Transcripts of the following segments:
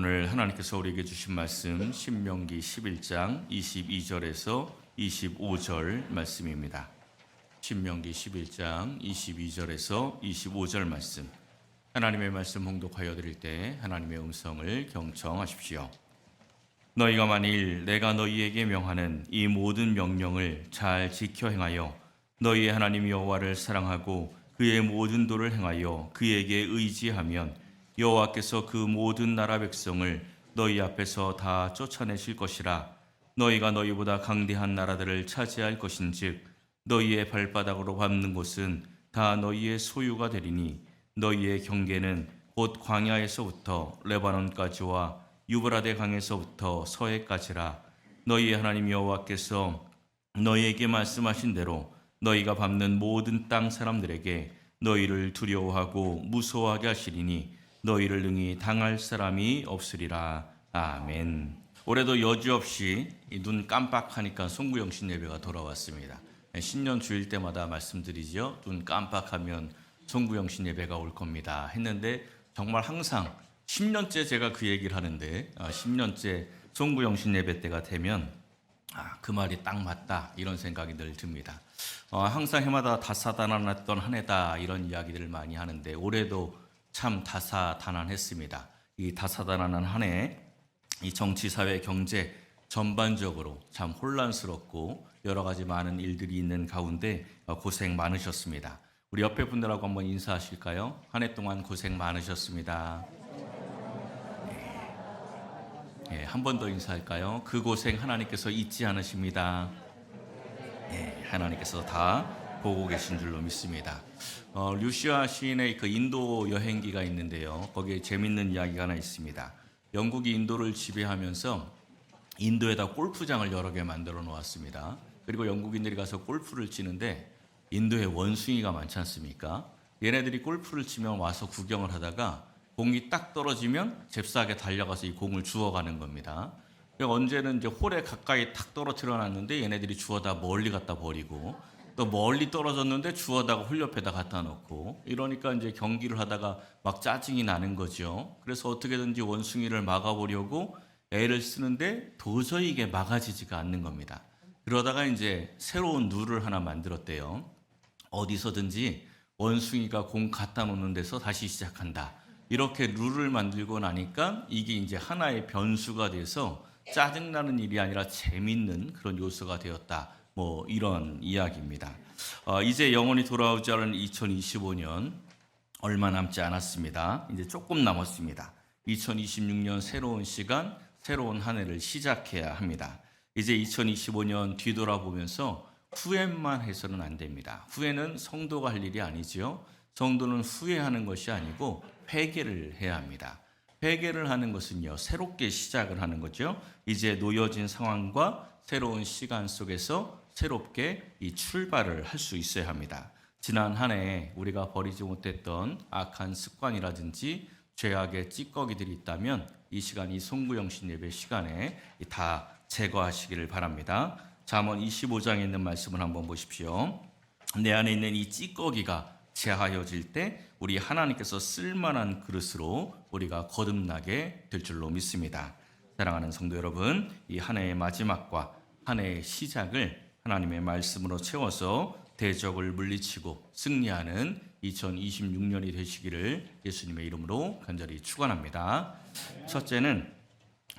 오늘 하나님께서 우리에게 주신 말씀 신명기 11장 22절에서 25절 말씀입니다. 신명기 11장 22절에서 25절 말씀. 하나님의 말씀 봉독하여 드릴 때 하나님의 음성을 경청하십시오. 너희가 만일 내가 너희에게 명하는 이 모든 명령을 잘 지켜 행하여 너희의 하나님 여호와를 사랑하고 그의 모든 도를 행하여 그에게 의지하면 여호와께서 그 모든 나라 백성을 너희 앞에서 다 쫓아내실 것이라. 너희가 너희보다 강대한 나라들을 차지할 것인즉 너희의 발바닥으로 밟는 곳은 다 너희의 소유가 되리니 너희의 경계는 곧 광야에서부터 레바논까지와 유브라데 강에서부터 서해까지라. 너희의 하나님 여호와께서 너희에게 말씀하신 대로 너희가 밟는 모든 땅 사람들에게 너희를 두려워하고 무서워하게 하시리니 너희를 능히 당할 사람이 없으리라. 아멘. 올해도 여지없이 눈 깜빡하니까 송구영신 예배가 돌아왔습니다. 신년 주일 때마다 말씀드리죠. 눈 깜빡하면 송구영신 예배가 올 겁니다 했는데 정말 항상 10년째 제가 그 얘기를 하는데 10년째 송구영신 예배 때가 되면 그 말이 딱 맞다 이런 생각이 늘 듭니다. 항상 해마다 다사다난했던 한 해다 이런 이야기들을 많이 하는데 올해도 참 다사다난했습니다. 이 다사다난한 한 해, 이 정치, 사회, 경제 전반적으로 참 혼란스럽고 여러 가지 많은 일들이 있는 가운데 고생 많으셨습니다. 우리 옆에 분들하고 한번 인사하실까요? 한 해 동안 고생 많으셨습니다. 네, 한 번 더 인사할까요? 그 고생 하나님께서 잊지 않으십니다. 네, 하나님께서 다 보고 계신 줄로 믿습니다. 류시아 시인의 그 인도 여행기가 있는데요. 거기에 재밌는 이야기가 하나 있습니다. 영국이 인도를 지배하면서 인도에다 골프장을 여러 개 만들어 놓았습니다. 그리고 영국인들이 가서 골프를 치는데 인도에 원숭이가 많지 않습니까? 얘네들이 골프를 치면 와서 구경을 하다가 공이 딱 떨어지면 잽싸게 달려가서 이 공을 주워가는 겁니다. 언제는 이제 홀에 가까이 탁 떨어뜨려 놨는데 얘네들이 주워다 멀리 갖다 버리고 또 멀리 떨어졌는데 주워다가 홀 옆에다 갖다 놓고 이러니까 이제 경기를 하다가 막 짜증이 나는 거죠. 그래서 어떻게든지 원숭이를 막아보려고 애를 쓰는데 도저히 이게 막아지지가 않는 겁니다. 그러다가 이제 새로운 룰을 하나 만들었대요. 어디서든지 원숭이가 공 갖다 놓는 데서 다시 시작한다. 이렇게 룰을 만들고 나니까 이게 이제 하나의 변수가 돼서 짜증나는 일이 아니라 재밌는 그런 요소가 되었다. 뭐 이런 이야기입니다. 이제 영원히 돌아오지 않은 2025년 얼마 남지 않았습니다. 이제 조금 남았습니다. 2026년 새로운 시간, 새로운 한 해를 시작해야 합니다. 이제 2025년 뒤돌아보면서 후회만 해서는 안 됩니다. 후회는 성도가 할 일이 아니지요. 성도는 후회하는 것이 아니고 회개를 해야 합니다. 회개를 하는 것은요, 새롭게 시작을 하는 거죠. 이제 놓여진 상황과 새로운 시간 속에서 새롭게 이 출발을 할 수 있어야 합니다. 지난 한 해 우리가 버리지 못했던 악한 습관이라든지 죄악의 찌꺼기들이 있다면 이 시간, 이 송구영신 예배 시간에 다 제거하시기를 바랍니다. 잠언 25장에 있는 말씀을 한번 보십시오. 내 안에 있는 이 찌꺼기가 제하여질 때 우리 하나님께서 쓸만한 그릇으로 우리가 거듭나게 될 줄로 믿습니다. 사랑하는 성도 여러분, 이 한 해의 마지막과 한 해의 시작을 하나님의 말씀으로 채워서 대적을 물리치고 승리하는 2026년이 되시기를 예수님의 이름으로 간절히 축원합니다. 첫째는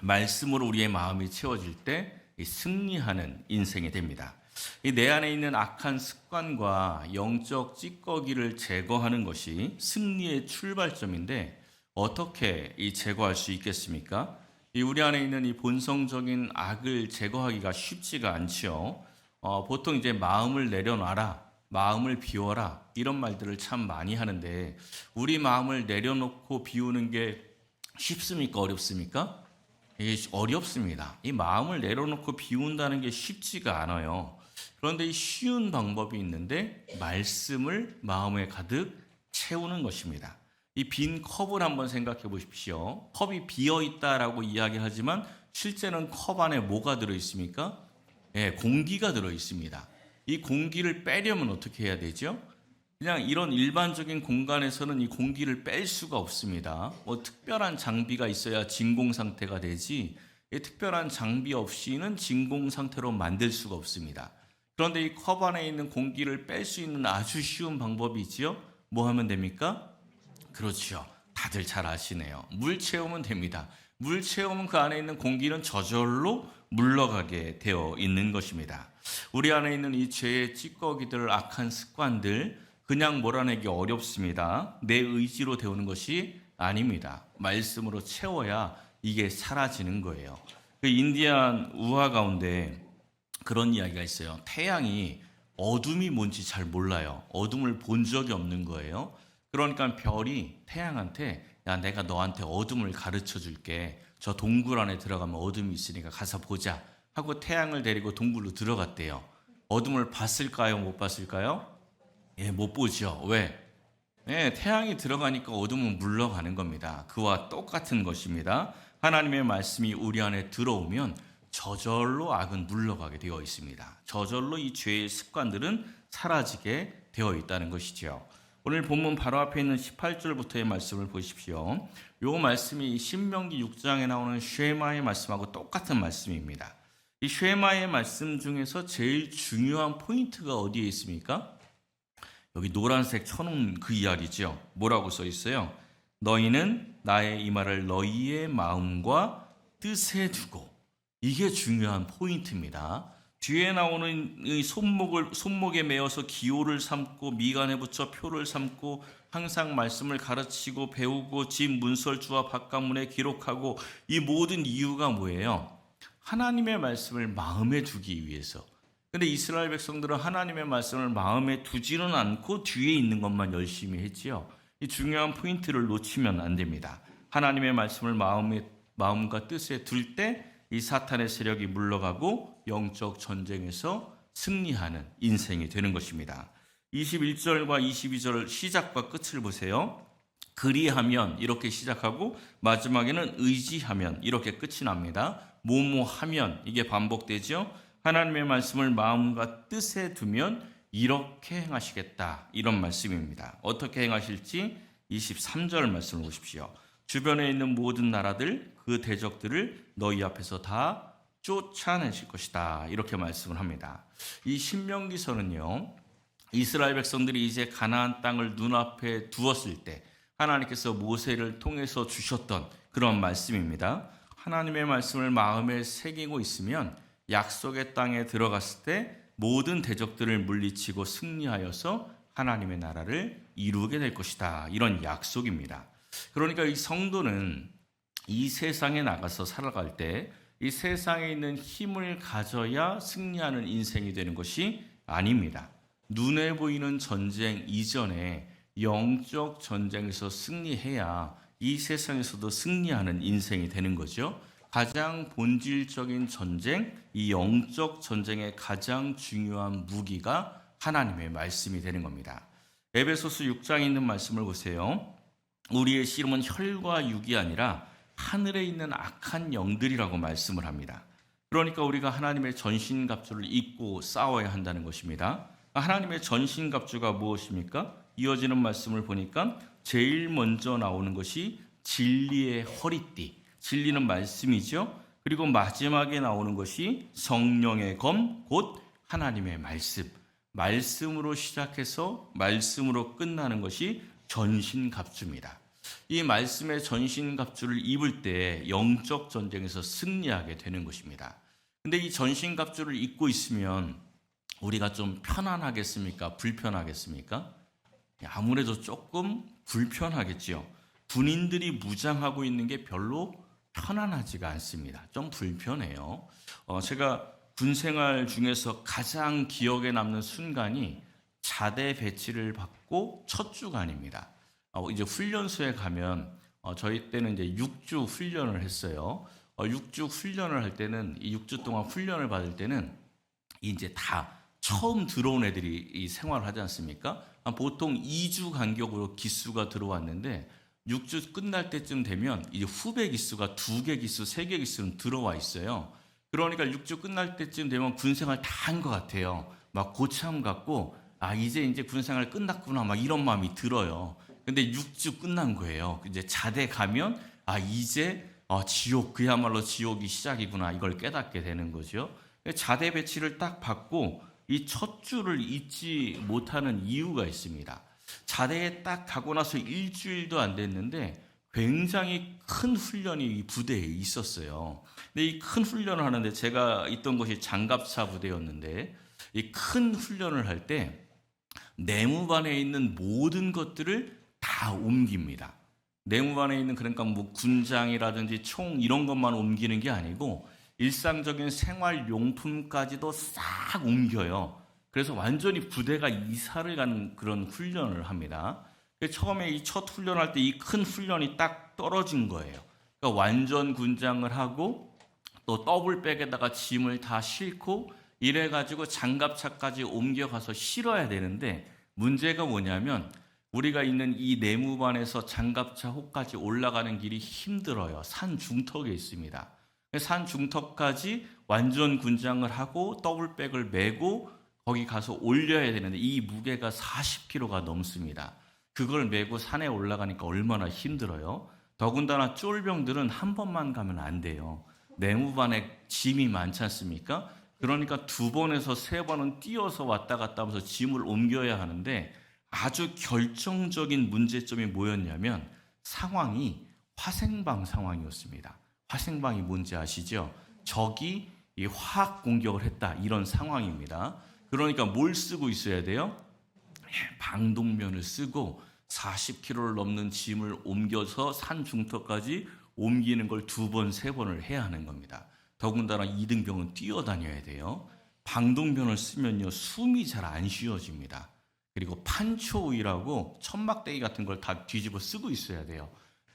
말씀으로 우리의 마음이 채워질 때 승리하는 인생이 됩니다. 내 안에 있는 악한 습관과 영적 찌꺼기를 제거하는 것이 승리의 출발점인데 어떻게 제거할 수 있겠습니까? 우리 안에 있는 이 본성적인 악을 제거하기가 쉽지가 않지요. 보통 이제 마음을 내려놔라, 마음을 비워라 이런 말들을 참 많이 하는데 우리 마음을 내려놓고 비우는 게 쉽습니까? 어렵습니까? 이게 어렵습니다. 이 마음을 내려놓고 비운다는 게 쉽지가 않아요. 그런데 이 쉬운 방법이 있는데 말씀을 마음에 가득 채우는 것입니다. 이 빈 컵을 한번 생각해 보십시오. 컵이 비어 있다라고 이야기하지만 실제는 컵 안에 뭐가 들어 있습니까? 공기가 들어 있습니다. 이 공기를 빼려면 어떻게 해야 되죠? 그냥 이런 일반적인 공간에서는 이 공기를 뺄 수가 없습니다. 뭐 특별한 장비가 있어야 진공 상태가 되지, 이 특별한 장비 없이는 진공 상태로 만들 수가 없습니다. 그런데 이 컵 안에 있는 공기를 뺄 수 있는 아주 쉬운 방법이 있지요. 뭐 하면 됩니까? 그렇죠. 다들 잘 아시네요. 물 채우면 됩니다. 물 채우면 그 안에 있는 공기는 저절로 물러가게 되어 있는 것입니다. 우리 안에 있는 이 죄의 찌꺼기들, 악한 습관들 그냥 몰아내기 어렵습니다. 내 의지로 데우는 것이 아닙니다. 말씀으로 채워야 이게 사라지는 거예요. 그 인디안 우화 가운데 그런 이야기가 있어요. 태양이 어둠이 뭔지 잘 몰라요. 어둠을 본 적이 없는 거예요. 그러니까 별이 태양한테 야, 내가 너한테 어둠을 가르쳐 줄게. 저 동굴 안에 들어가면 어둠이 있으니까 가서 보자 하고 태양을 데리고 동굴로 들어갔대요. 어둠을 봤을까요? 못 봤을까요? 예, 못 보죠. 왜? 예, 태양이 들어가니까 어둠은 물러가는 겁니다. 그와 똑같은 것입니다. 하나님의 말씀이 우리 안에 들어오면 저절로 악은 물러가게 되어 있습니다. 저절로 이 죄의 습관들은 사라지게 되어 있다는 것이죠. 오늘 본문 바로 앞에 있는 18절부터의 말씀을 보십시오. 이 말씀이 신명기 6장에 나오는 쉐마의 말씀하고 똑같은 말씀입니다. 이 쉐마의 말씀 중에서 제일 중요한 포인트가 어디에 있습니까? 여기 노란색 쳐놓은 그 이야기죠. 뭐라고 써 있어요? 너희는 나의 이 말을 너희의 마음과 뜻에 두고. 이게 중요한 포인트입니다. 뒤에 나오는 이 손목에 메어서 기호를 삼고 미간에 붙여 표를 삼고 항상 말씀을 가르치고 배우고 집 문설주와 바깥문에 기록하고 이 모든 이유가 뭐예요? 하나님의 말씀을 마음에 두기 위해서. 근데 이스라엘 백성들은 하나님의 말씀을 마음에 두지는 않고 뒤에 있는 것만 열심히 했지요. 이 중요한 포인트를 놓치면 안 됩니다. 하나님의 말씀을 마음과 뜻에 둘 때 이 사탄의 세력이 물러가고 영적 전쟁에서 승리하는 인생이 되는 것입니다. 21절과 22절 시작과 끝을 보세요. 그리하면 이렇게 시작하고 마지막에는 의지하면 이렇게 끝이 납니다. 뭐뭐하면 이게 반복되죠. 하나님의 말씀을 마음과 뜻에 두면 이렇게 행하시겠다 이런 말씀입니다. 어떻게 행하실지 23절 말씀을 보십시오. 주변에 있는 모든 나라들 그 대적들을 너희 앞에서 다 쫓아내실 것이다 이렇게 말씀을 합니다. 이 신명기서는요, 이스라엘 백성들이 이제 가나안 땅을 눈앞에 두었을 때 하나님께서 모세를 통해서 주셨던 그런 말씀입니다. 하나님의 말씀을 마음에 새기고 있으면 약속의 땅에 들어갔을 때 모든 대적들을 물리치고 승리하여서 하나님의 나라를 이루게 될 것이다 이런 약속입니다. 그러니까 이 성도는 이 세상에 나가서 살아갈 때 이 세상에 있는 힘을 가져야 승리하는 인생이 되는 것이 아닙니다. 눈에 보이는 전쟁 이전에 영적 전쟁에서 승리해야 이 세상에서도 승리하는 인생이 되는 거죠. 가장 본질적인 전쟁, 이 영적 전쟁의 가장 중요한 무기가 하나님의 말씀이 되는 겁니다. 에베소서 6장에 있는 말씀을 보세요. 우리의 씨름은 혈과 육이 아니라 하늘에 있는 악한 영들이라고 말씀을 합니다. 그러니까 우리가 하나님의 전신갑주를 입고 싸워야 한다는 것입니다. 하나님의 전신갑주가 무엇입니까? 이어지는 말씀을 보니까 제일 먼저 나오는 것이 진리의 허리띠, 진리는 말씀이죠. 그리고 마지막에 나오는 것이 성령의 검, 곧 하나님의 말씀. 말씀으로 시작해서 말씀으로 끝나는 것이 전신갑주입니다. 이 말씀의 전신갑주를 입을 때 영적 전쟁에서 승리하게 되는 것입니다. 근데 이 전신갑주를 입고 있으면 우리가 좀 편안하겠습니까? 불편하겠습니까? 아무래도 조금 불편하겠지요. 군인들이 무장하고 있는 게 별로 편안하지가 않습니다. 좀 불편해요. 제가 군 생활 중에서 가장 기억에 남는 순간이 자대 배치를 받고 첫 주간입니다. 이제 훈련소에 가면 저희 때는 이제 6주 훈련을 했어요. 6주 훈련을 할 때는 이 6주 동안 훈련을 받을 때는 이제 다 처음 들어온 애들이 이 생활을 하지 않습니까? 보통 2주 간격으로 기수가 들어왔는데 6주 끝날 때쯤 되면 이제 후배 기수가 2개 기수, 3개 기수는 들어와 있어요. 그러니까 6주 끝날 때쯤 되면 군 생활 다 한 것 같아요. 막 고참 같고 이제 군생활 끝났구나 막 이런 마음이 들어요. 근데 6주 끝난 거예요. 이제 자대 가면 이제 지옥, 그야말로 지옥이 시작이구나 이걸 깨닫게 되는 거죠. 자대 배치를 딱 받고 이 첫 주를 잊지 못하는 이유가 있습니다. 자대에 딱 가고 나서 일주일도 안 됐는데 굉장히 큰 훈련이 이 부대에 있었어요. 근데 이 큰 훈련을 하는데 제가 있던 곳이 장갑차 부대였는데 이 큰 훈련을 할 때 내무반에 있는 모든 것들을 다 옮깁니다. 내무반에 있는 그러니까 뭐 군장이라든지 총 이런 것만 옮기는 게 아니고 일상적인 생활용품까지도 싹 옮겨요. 그래서 완전히 부대가 이사를 가는 그런 훈련을 합니다. 처음에 이 첫 훈련할 때 이 큰 훈련이 딱 떨어진 거예요. 그러니까 완전 군장을 하고 또 더블백에다가 짐을 다 싣고 이래가지고 장갑차까지 옮겨가서 실어야 되는데 문제가 뭐냐면 우리가 있는 이 내무반에서 장갑차 호까지 올라가는 길이 힘들어요. 산 중턱에 있습니다. 산 중턱까지 완전 군장을 하고 더블백을 메고 거기 가서 올려야 되는데 이 무게가 40kg가 넘습니다. 그걸 메고 산에 올라가니까 얼마나 힘들어요. 더군다나 쫄병들은 한 번만 가면 안 돼요. 내무반에 짐이 많지 않습니까? 그러니까 2번에서 3번은 뛰어서 왔다 갔다 하면서 짐을 옮겨야 하는데 아주 결정적인 문제점이 뭐였냐면 상황이 화생방 상황이었습니다. 화생방이 뭔지 아시죠? 적이 이 화학 공격을 했다 이런 상황입니다. 그러니까 뭘 쓰고 있어야 돼요? 방독면을 쓰고 40kg를 넘는 짐을 옮겨서 산 중턱까지 옮기는 걸 2번, 3번을 해야 하는 겁니다. 더군다나 이등병은 뛰어다녀야 돼요. 방독면을 쓰면요 숨이 잘 안 쉬어집니다. 그리고 판초우이라고 천막대기 같은 걸 다 뒤집어 쓰고 있어야 돼요.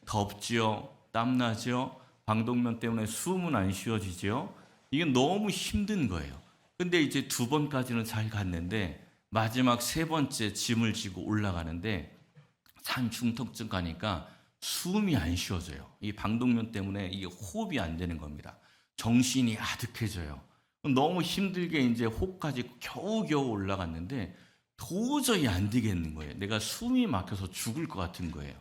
덥지요, 땀나죠, 방독면 때문에 숨은 안 쉬어지죠. 이게 너무 힘든 거예요. 근데 이제 2번까지는 잘 갔는데 마지막 3번째 짐을 지고 올라가는데 산 중턱쯤 가니까 숨이 안 쉬어져요. 이 방독면 때문에 이게 호흡이 안 되는 겁니다. 정신이 아득해져요. 너무 힘들게 이제 호까지 겨우겨우 올라갔는데 도저히 안 되겠는 거예요. 내가 숨이 막혀서 죽을 것 같은 거예요.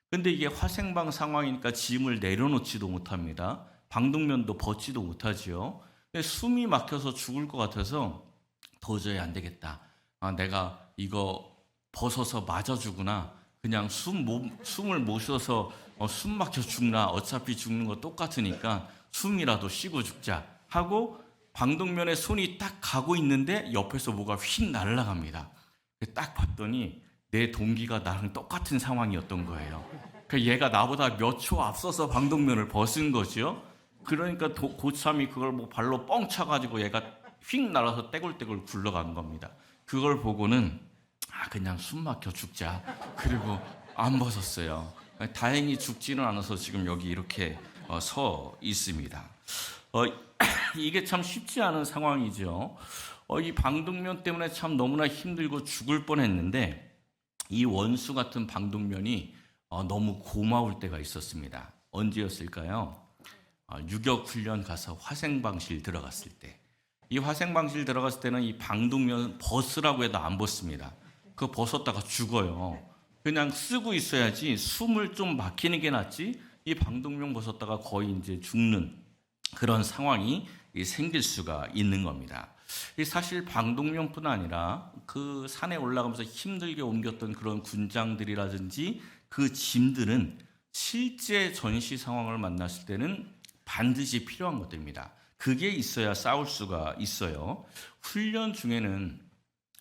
근데 이게 화생방 상황이니까 짐을 내려놓지도 못합니다. 방독면도 벗지도 못하지요. 근데 숨이 막혀서 죽을 것 같아서 도저히 안 되겠다. 내가 이거 벗어서 맞아 주구나. 그냥 숨을 못 쉬어서 숨 막혀 죽나. 어차피 죽는 거 똑같으니까 숨이라도 쉬고 죽자 하고 방독면에 손이 딱 가고 있는데 옆에서 뭐가 휙 날아갑니다. 딱 봤더니 내 동기가 나랑 똑같은 상황이었던 거예요. 얘가 나보다 몇 초 앞서서 방독면을 벗은 거죠. 그러니까 고참이 그걸 뭐 발로 뻥 차가지고 얘가 휙 날아서 떼굴떼굴 굴러간 겁니다. 그걸 보고는 그냥 숨 막혀 죽자. 그리고 안 벗었어요. 다행히 죽지는 않아서 지금 여기 이렇게 서 있습니다. 이게 참 쉽지 않은 상황이죠. 이 방독면 때문에 참 너무나 힘들고 죽을 뻔했는데 이 원수 같은 방독면이 너무 고마울 때가 있었습니다. 언제였을까요? 유격훈련 가서 화생방실 들어갔을 때. 이 화생방실 들어갔을 때는 이 방독면 벗으라고 해도 안 벗습니다. 그거 벗었다가 죽어요. 그냥 쓰고 있어야지 숨을 좀 막히는 게 낫지 이 방독면 벗었다가 거의 이제 죽는 그런 상황이 생길 수가 있는 겁니다. 사실 방독면뿐 아니라 그 산에 올라가면서 힘들게 옮겼던 그런 군장들이라든지 그 짐들은 실제 전시 상황을 만났을 때는 반드시 필요한 것들입니다. 그게 있어야 싸울 수가 있어요. 훈련 중에는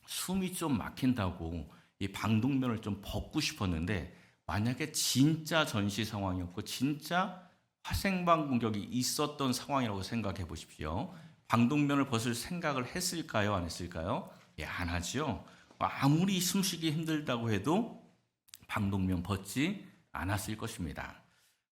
숨이 좀 막힌다고 이 방독면을 좀 벗고 싶었는데 만약에 진짜 전시 상황이었고 진짜 화생방 공격이 있었던 상황이라고 생각해 보십시오. 방독면을 벗을 생각을 했을까요? 안 했을까요? 안 하죠. 아무리 숨쉬기 힘들다고 해도 방독면 벗지 않았을 것입니다.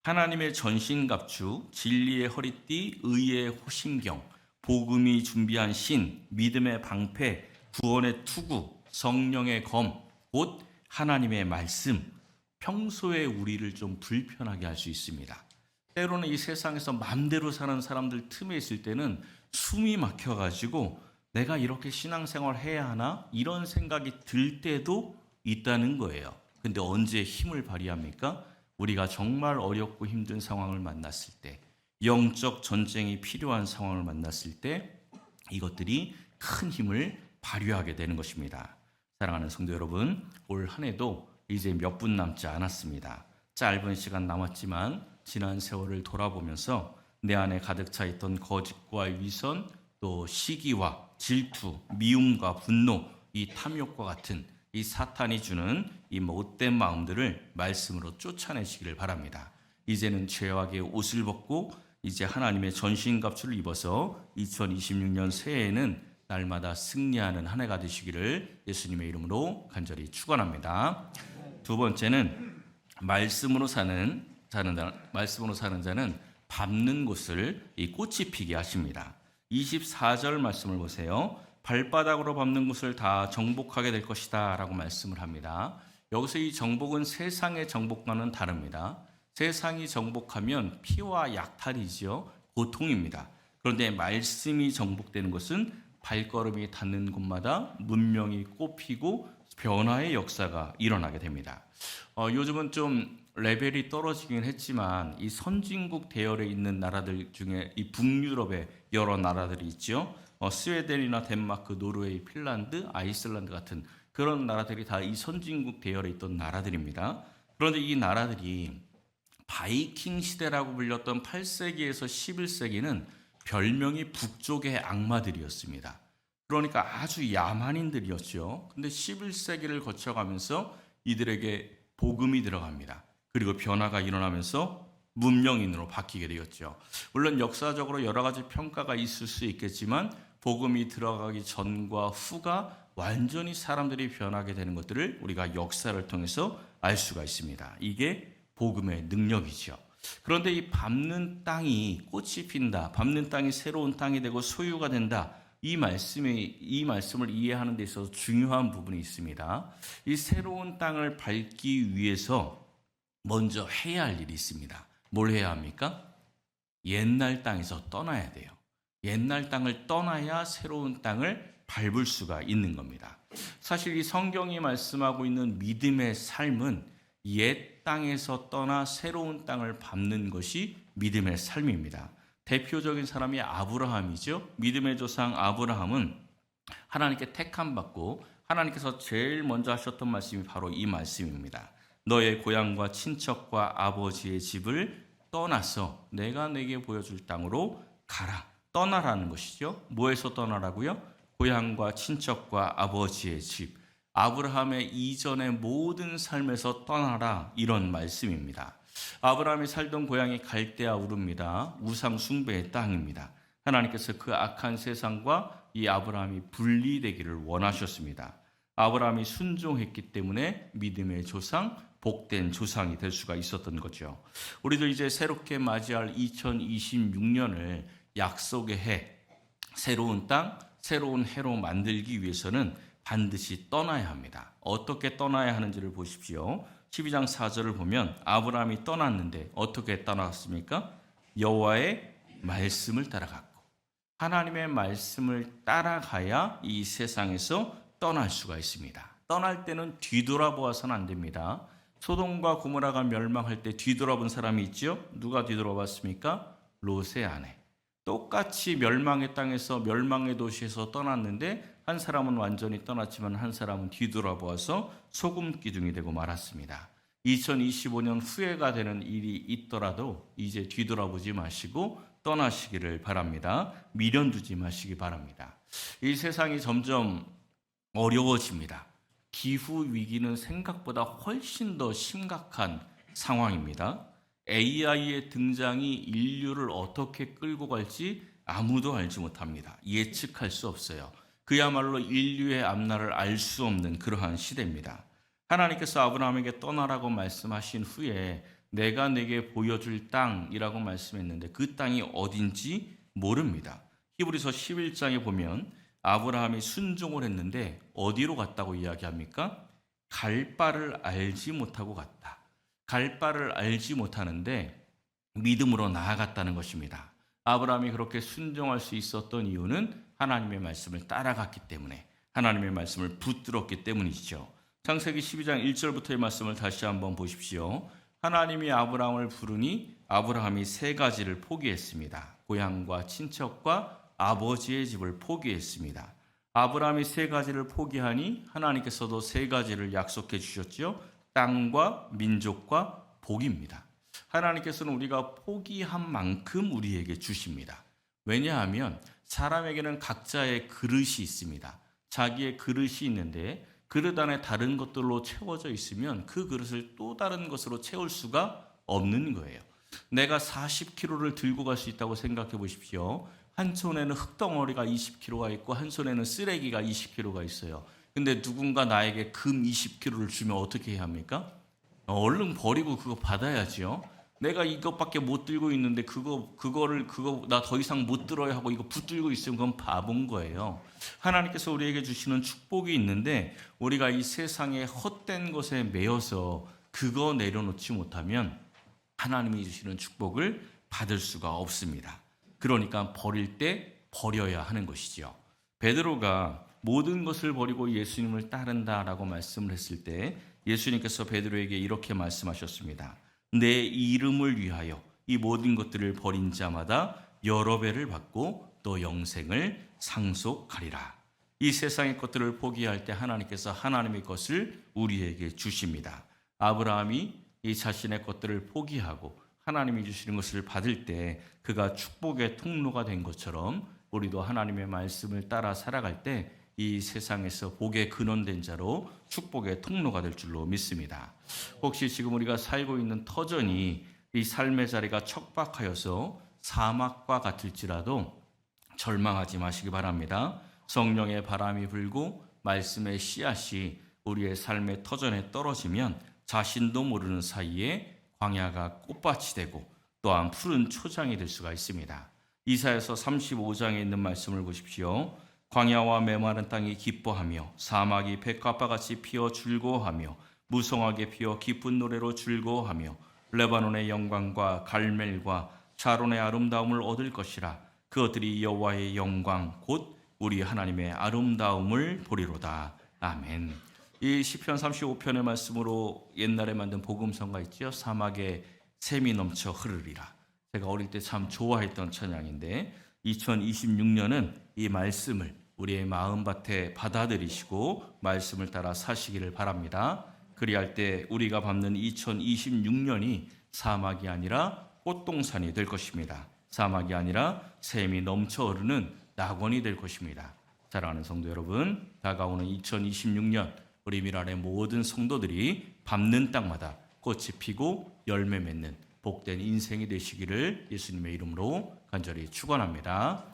하나님의 전신갑주, 진리의 허리띠, 의의 호심경, 복음이 준비한 신, 믿음의 방패, 구원의 투구, 성령의 검, 곧 하나님의 말씀, 평소에 우리를 좀 불편하게 할 수 있습니다. 때로는 이 세상에서 마음대로 사는 사람들 틈에 있을 때는 숨이 막혀가지고 내가 이렇게 신앙생활 해야 하나? 이런 생각이 들 때도 있다는 거예요. 근데 언제 힘을 발휘합니까? 우리가 정말 어렵고 힘든 상황을 만났을 때, 영적 전쟁이 필요한 상황을 만났을 때 이것들이 큰 힘을 발휘하게 되는 것입니다. 사랑하는 성도 여러분, 올 한 해도 이제 몇 분 남지 않았습니다. 짧은 시간 남았지만 지난 세월을 돌아보면서 내 안에 가득 차 있던 거짓과 위선, 또 시기와 질투, 미움과 분노, 이 탐욕과 같은 이 사탄이 주는 이 못된 마음들을 말씀으로 쫓아내시기를 바랍니다. 이제는 죄악의 옷을 벗고 이제 하나님의 전신갑주를 입어서 2026년 새해에는 날마다 승리하는 한 해가 되시기를 예수님의 이름으로 간절히 축원합니다. 두 번째는 말씀으로 사는 자는 밟는 곳을 이 꽃이 피게 하십니다. 24절 말씀을 보세요. 발바닥으로 밟는 곳을 다 정복하게 될 것이다 라고 말씀을 합니다. 여기서 이 정복은 세상의 정복과는 다릅니다. 세상이 정복하면 피와 약탈이지요. 고통입니다. 그런데 말씀이 정복되는 것은 발걸음이 닿는 곳마다 문명이 꽃피고 변화의 역사가 일어나게 됩니다. 요즘은 좀 레벨이 떨어지긴 했지만 이 선진국 대열에 있는 나라들 중에 이 북유럽의 여러 나라들이 있죠. 스웨덴이나 덴마크, 노르웨이, 핀란드, 아이슬란드 같은 그런 나라들이 다 이 선진국 대열에 있던 나라들입니다. 그런데 이 나라들이 바이킹 시대라고 불렸던 8세기에서 11세기는 별명이 북쪽의 악마들이었습니다. 그러니까 아주 야만인들이었죠. 근데 11세기를 거쳐가면서 이들에게 복음이 들어갑니다. 그리고 변화가 일어나면서 문명인으로 바뀌게 되었죠. 물론 역사적으로 여러 가지 평가가 있을 수 있겠지만 복음이 들어가기 전과 후가 완전히 사람들이 변하게 되는 것들을 우리가 역사를 통해서 알 수가 있습니다. 이게 복음의 능력이죠. 그런데 이 밟는 땅이 꽃이 핀다, 밟는 땅이 새로운 땅이 되고 소유가 된다. 이 말씀을 이해하는 데 있어서 중요한 부분이 있습니다. 이 새로운 땅을 밟기 위해서 먼저 해야 할 일이 있습니다. 뭘 해야 합니까? 옛날 땅에서 떠나야 돼요. 옛날 땅을 떠나야 새로운 땅을 밟을 수가 있는 겁니다. 사실 이 성경이 말씀하고 있는 믿음의 삶은 옛 땅에서 떠나 새로운 땅을 밟는 것이 믿음의 삶입니다. 대표적인 사람이 아브라함이죠. 믿음의 조상 아브라함은 하나님께 택함 받고 하나님께서 제일 먼저 하셨던 말씀이 바로 이 말씀입니다. 너의 고향과 친척과 아버지의 집을 떠나서 내가 내게 보여줄 땅으로 가라. 떠나라는 것이죠. 뭐에서 떠나라고요? 고향과 친척과 아버지의 집. 아브라함의 이전의 모든 삶에서 떠나라, 이런 말씀입니다. 아브라함이 살던 고향이 갈대아 우르입니다. 우상 숭배의 땅입니다. 하나님께서 그 악한 세상과 이 아브라함이 분리되기를 원하셨습니다. 아브라함이 순종했기 때문에 믿음의 조상, 복된 조상이 될 수가 있었던 거죠. 우리도 이제 새롭게 맞이할 2026년을 약속의 해, 새로운 땅, 새로운 해로 만들기 위해서는 반드시 떠나야 합니다. 어떻게 떠나야 하는지를 보십시오. 12장 4절을 보면 아브라함이 떠났는데 어떻게 떠났습니까? 여호와의 말씀을 따라갔고, 하나님의 말씀을 따라가야 이 세상에서 떠날 수가 있습니다. 떠날 때는 뒤돌아보아서는 안 됩니다. 소돔과 고모라가 멸망할 때 뒤돌아본 사람이 있죠. 누가 뒤돌아봤습니까? 롯의 아내. 똑같이 멸망의 땅에서 멸망의 도시에서 떠났는데 한 사람은 완전히 떠났지만 한 사람은 뒤돌아보아서 소금 기둥이 되고 말았습니다. 2025년 후회가 되는 일이 있더라도 이제 뒤돌아보지 마시고 떠나시기를 바랍니다. 미련 두지 마시기 바랍니다. 이 세상이 점점 어려워집니다. 기후 위기는 생각보다 훨씬 더 심각한 상황입니다. AI의 등장이 인류를 어떻게 끌고 갈지 아무도 알지 못합니다. 예측할 수 없어요. 그야말로 인류의 앞날을 알 수 없는 그러한 시대입니다. 하나님께서 아브라함에게 떠나라고 말씀하신 후에 내가 내게 보여줄 땅이라고 말씀했는데 그 땅이 어딘지 모릅니다. 히브리서 11장에 보면 아브라함이 순종을 했는데 어디로 갔다고 이야기합니까? 갈 바를 알지 못하고 갔다. 갈 바를 알지 못하는데 믿음으로 나아갔다는 것입니다. 아브라함이 그렇게 순종할 수 있었던 이유는 하나님의 말씀을 따라갔기 때문에, 하나님의 말씀을 붙들었기 때문이죠. 창세기 12장 1절부터의 말씀을 다시 한번 보십시오. 하나님이 아브라함을 부르니 아브라함이 세 가지를 포기했습니다. 고향과 친척과 아버지의 집을 포기했습니다. 아브라함이 세 가지를 포기하니 하나님께서도 세 가지를 약속해 주셨죠. 땅과 민족과 복입니다. 하나님께서는 우리가 포기한 만큼 우리에게 주십니다. 왜냐하면 사람에게는 각자의 그릇이 있습니다. 자기의 그릇이 있는데 그릇 안에 다른 것들로 채워져 있으면 그 그릇을 또 다른 것으로 채울 수가 없는 거예요. 내가 40kg를 들고 갈 수 있다고 생각해 보십시오. 한 손에는 흙덩어리가 20kg가 있고 한 손에는 쓰레기가 20kg가 있어요. 근데 누군가 나에게 금 20kg를 주면 어떻게 해야 합니까? 얼른 버리고 그거 받아야지요. 내가 이것밖에 못 들고 있는데 그거 나 더 이상 못 들어야 하고 이거 붙들고 있으면 그건 바본 거예요. 하나님께서 우리에게 주시는 축복이 있는데 우리가 이 세상의 헛된 것에 매여서 그거 내려놓지 못하면 하나님이 주시는 축복을 받을 수가 없습니다. 그러니까 버릴 때 버려야 하는 것이죠. 베드로가 모든 것을 버리고 예수님을 따른다라고 말씀을 했을 때 예수님께서 베드로에게 이렇게 말씀하셨습니다. 내 이름을 위하여 이 모든 것들을 버린 자마다 여러 배를 받고 또 영생을 상속하리라. 이 세상의 것들을 포기할 때 하나님께서 하나님의 것을 우리에게 주십니다. 아브라함이 이 자신의 것들을 포기하고 하나님이 주시는 것을 받을 때 그가 축복의 통로가 된 것처럼 우리도 하나님의 말씀을 따라 살아갈 때 이 세상에서 복의 근원된 자로 축복의 통로가 될 줄로 믿습니다. 혹시 지금 우리가 살고 있는 터전이 이 삶의 자리가 척박하여서 사막과 같을지라도 절망하지 마시기 바랍니다. 성령의 바람이 불고 말씀의 씨앗이 우리의 삶의 터전에 떨어지면 자신도 모르는 사이에 광야가 꽃밭이 되고 또한 푸른 초장이 될 수가 있습니다. 이사야서 35장에 있는 말씀을 보십시오. 광야와 메마른 땅이 기뻐하며 사막이 백합과 같이 피어 즐거워하며 무성하게 피어 기쁜 노래로 즐거워하며 레바논의 영광과 갈멜과 샤론의 아름다움을 얻을 것이라. 그것들이 여호와의 영광 곧 우리 하나님의 아름다움을 보리로다. 아멘. 이 시편 35편의 말씀으로 옛날에 만든 복음성가 있죠. 사막에 샘이 넘쳐 흐르리라. 제가 어릴 때 참 좋아했던 찬양인데 2026년은 이 말씀을 우리의 마음밭에 받아들이시고 말씀을 따라 사시기를 바랍니다. 그리할 때 우리가 밟는 2026년이 사막이 아니라 꽃동산이 될 것입니다. 사막이 아니라 샘이 넘쳐 흐르는 낙원이 될 것입니다. 사랑하는 성도 여러분, 다가오는 2026년 우리 미랄의 모든 성도들이 밟는 땅마다 꽃이 피고 열매 맺는 복된 인생이 되시기를 예수님의 이름으로 간절히 축원합니다.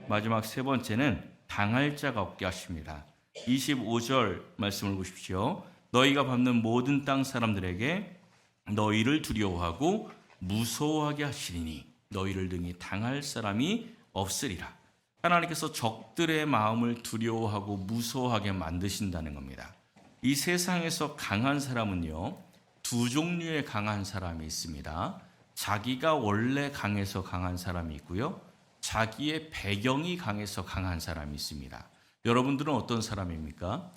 마지막 세 번째는 당할 자가 없게 하십니다. 25절 말씀을 보십시오. 너희가 밟는 모든 땅 사람들에게 너희를 두려워하고 무서워하게 하시리니 너희를 등이 당할 사람이 없으리라. 하나님께서 적들의 마음을 두려워하고 무서워하게 만드신다는 겁니다. 이 세상에서 강한 사람은요, 두 종류의 강한 사람이 있습니다. 자기가 원래 강해서 강한 사람이 있고요, 자기의 배경이 강해서 강한 사람이 있습니다. 여러분들은 어떤 사람입니까?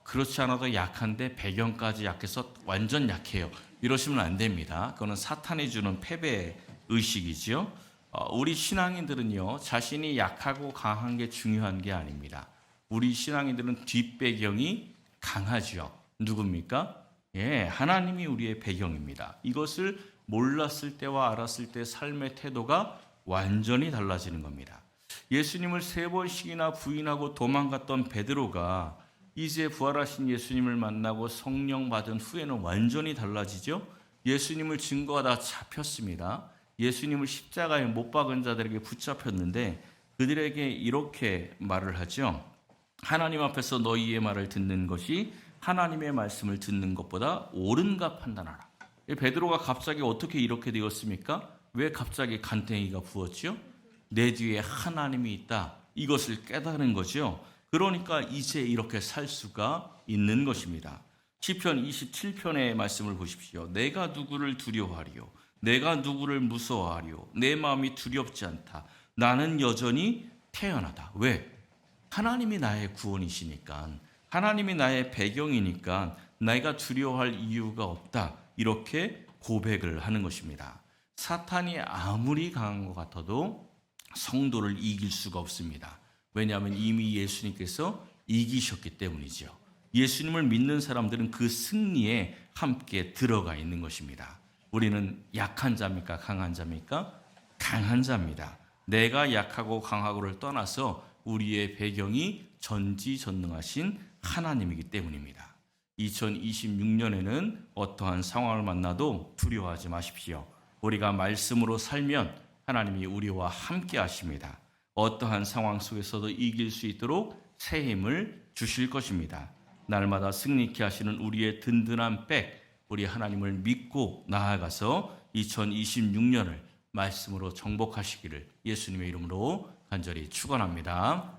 그렇지 않아도 약한데 배경까지 약해서 완전 약해요. 이러시면 안 됩니다. 그거는 사탄이 주는 패배 의식이죠. 우리 신앙인들은요, 자신이 약하고 강한 게 중요한 게 아닙니다. 우리 신앙인들은 뒷배경이 강하죠. 누굽니까? 하나님이 우리의 배경입니다. 이것을 몰랐을 때와 알았을 때 삶의 태도가 완전히 달라지는 겁니다. 예수님을 3번씩이나 부인하고 도망갔던 베드로가 이제 부활하신 예수님을 만나고 성령 받은 후에는 완전히 달라지죠. 예수님을 증거하다 잡혔습니다. 예수님을 십자가에 못 박은 자들에게 붙잡혔는데 그들에게 이렇게 말을 하죠. 하나님 앞에서 너희의 말을 듣는 것이 하나님의 말씀을 듣는 것보다 옳은가 판단하라. 베드로가 갑자기 어떻게 이렇게 되었습니까? 왜 갑자기 간땡이가 부었죠? 내 뒤에 하나님이 있다. 이것을 깨달은 거죠. 그러니까 이제 이렇게 살 수가 있는 것입니다. 시편 27편의 말씀을 보십시오. 내가 누구를 두려워하리요? 내가 누구를 무서워하리요? 내 마음이 두렵지 않다. 나는 여전히 태연하다. 왜? 하나님이 나의 구원이시니까, 하나님이 나의 배경이니까 내가 두려워할 이유가 없다. 이렇게 고백을 하는 것입니다. 사탄이 아무리 강한 것 같아도 성도를 이길 수가 없습니다. 왜냐하면 이미 예수님께서 이기셨기 때문이죠. 예수님을 믿는 사람들은 그 승리에 함께 들어가 있는 것입니다. 우리는 약한 자입니까? 강한 자입니까? 강한 자입니다. 내가 약하고 강하고를 떠나서 우리의 배경이 전지전능하신 하나님이기 때문입니다. 2026년에는 어떠한 상황을 만나도 두려워하지 마십시오. 우리가 말씀으로 살면 하나님이 우리와 함께 하십니다. 어떠한 상황 속에서도 이길 수 있도록 새 힘을 주실 것입니다. 날마다 승리케 하시는 우리의 든든한 백, 우리 하나님을 믿고 나아가서 2026년을 말씀으로 정복하시기를 예수님의 이름으로 간절히 축원합니다.